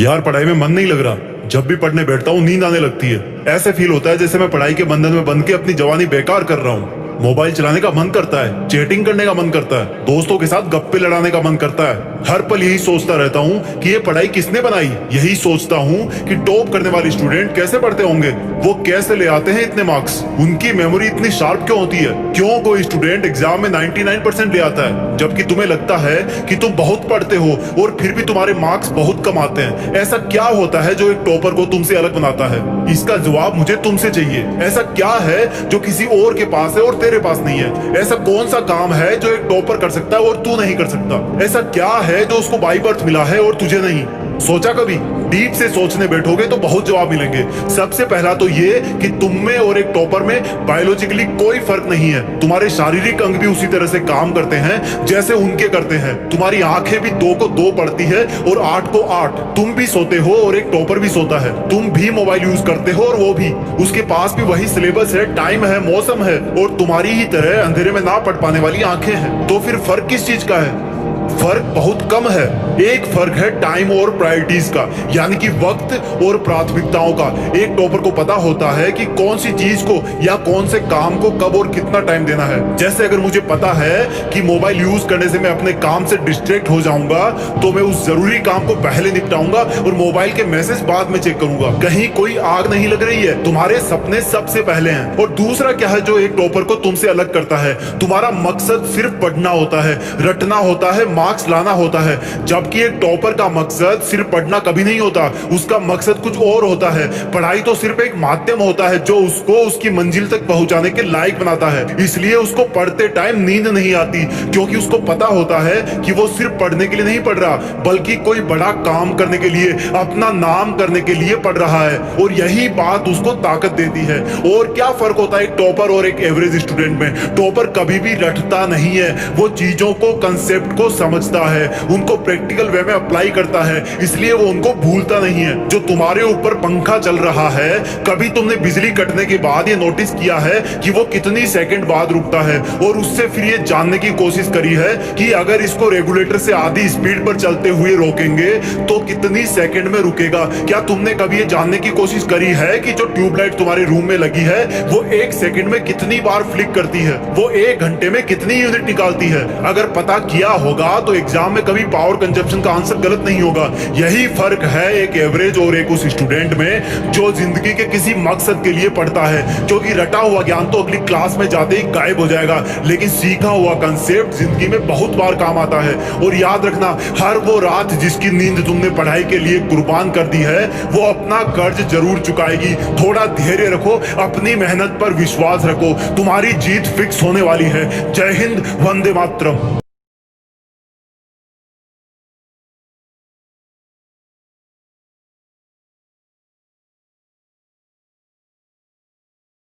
यार पढ़ाई में मन नहीं लग रहा। जब भी पढ़ने बैठता हूँ नींद आने लगती है। ऐसे फील होता है जैसे मैं पढ़ाई के बंधन में बंध के अपनी जवानी बेकार कर रहा हूँ। मोबाइल चलाने का मन करता है, चैटिंग करने का मन करता है, दोस्तों के साथ गप्पे लड़ाने का मन करता है। हर पल यही सोचता रहता हूँ कि ये पढ़ाई किसने बनाई। यही सोचता हूँ कि टॉप करने वाले स्टूडेंट कैसे पढ़ते होंगे, वो कैसे ले आते हैं इतने मार्क्स, उनकी मेमोरी इतनी शार्प क्यों होती है, क्यों कोई स्टूडेंट एग्जाम में 99% ले आता है जबकि तुम्हें लगता है कि तुम बहुत पढ़ते हो और फिर भी तुम्हारे मार्क्स बहुत कम आते हैं। ऐसा क्या होता है जो एक टॉपर को तुमसे अलग बनाता है? इसका जवाब मुझे तुमसे चाहिए। ऐसा क्या है जो किसी और के पास है और तेरे पास नहीं है? ऐसा कौन सा काम है जो एक टॉपर कर सकता है और तू नहीं कर सकता? ऐसा क्या है जो उसको बाई बर्थ मिला है और तुझे नहीं? सोचा कभी? डीप से सोचने बैठोगे तो बहुत जवाब मिलेंगे। सबसे पहला तो ये कि तुम में और एक टॉपर में बायोलॉजिकली कोई फर्क नहीं है। तुम्हारे शारीरिक अंग भी उसी तरह से काम करते हैं जैसे उनके करते हैं। तुम्हारी आंखें भी 2 को 2 पढ़ती है और 8 को 8। तुम भी सोते हो और एक टॉपर भी सोता है। तुम भी मोबाइल यूज करते हो और वो भी। उसके पास भी वही सिलेबस है, टाइम है, मौसम है और तुम्हारी ही तरह अंधेरे में ना पढ़ पाने वाली आंखें हैं। तो फिर फर्क किस चीज का है? फर्क बहुत कम है। एक फर्क है टाइम और प्रायोरिटीज का, यानी कि वक्त और प्राथमिकताओं का। एक टॉपर को पता होता है कि कौन सी चीज को या कौन से काम को कब और कितना टाइम देना है। जैसे अगर मुझे पता है कि मोबाइल यूज करने से मैं अपने काम से डिस्ट्रैक्ट हो जाऊंगा तो मैं उस जरूरी काम को पहले निपटाऊंगा और मोबाइल के मैसेज बाद में चेक करूंगा। कहीं कोई आग नहीं लग रही है, तुम्हारे सपने सबसे पहले हैं। और दूसरा क्या है जो एक टॉपर को तुमसे अलग करता है? तुम्हारा मकसद सिर्फ पढ़ना होता है, रटना होता है, मार्क्स लाना होता है। जबकि एक टॉपर का मकसद सिर्फ पढ़ना कभी नहीं होता, उसका मकसद कुछ और होता है। पढ़ाई तो सिर्फ एक माध्यम होता है जो उसको उसकी मंजिल तक पहुंचाने के लायक बनाता है। इसलिए उसको पढ़ते टाइम नींद नहीं आती, क्योंकि उसको पता होता है कि वो सिर्फ पढ़ने के लिए नहीं पढ़ रहा, बल्कि कोई बड़ा काम करने के लिए, अपना नाम करने के लिए पढ़ रहा है। और यही बात उसको ताकत देती है। और क्या फर्क होता है एक टॉपर और एक एवरेज स्टूडेंट में? टॉपर कभी भी रटता नहीं है, वो चीजों को, कंसेप्ट को समझता है, उनको प्रैक्टिकल वे में अप्लाई करता है, इसलिए वो उनको भूलता नहीं है। जो तुम्हारे ऊपर पंखा चल रहा है, कभी तुमने बिजली कटने के बाद ये नोटिस किया है कि वो कितनी सेकंड बाद रुकता है? और उससे फिर ये जानने की कोशिश करी है कि अगर इसको रेगुलेटर से आधी स्पीड पर चलते हुए रोकेंगे तो कितनी सेकंड में रुकेगा? क्या तुमने कभी ये जानने की कोशिश करी है कि जो ट्यूबलाइट तुम्हारे रूम में लगी है वो 1 सेकंड में कितनी बार फ्लिक करती है? वो 1 घंटे में कितनी यूनिट निकालती है? अगर पता किया होगा तो एग्जाम में कभी पावर कंजप्शन का आंसर गलत नहीं होगा। यही फर्क है एक एवरेज और एक उस स्टूडेंट में जो जिंदगी के किसी मकसद के लिए पढ़ता है। क्योंकि रटा हुआ ज्ञान तो अगली क्लास में जाते ही गायब हो जाएगा, लेकिन सीखा हुआ कंसेप्ट जिंदगी में बहुत बार काम आता है। और याद रखना, हर वो रात जिसकी नींद तुमने पढ़ाई के लिए कुर्बान कर दी है, वो अपना कर्ज जरूर चुकाएगी। थोड़ा धैर्य रखो, अपनी मेहनत पर विश्वास रखो, तुम्हारी जीत फिक्स होने वाली है। जय हिंद, वंदे मातरम।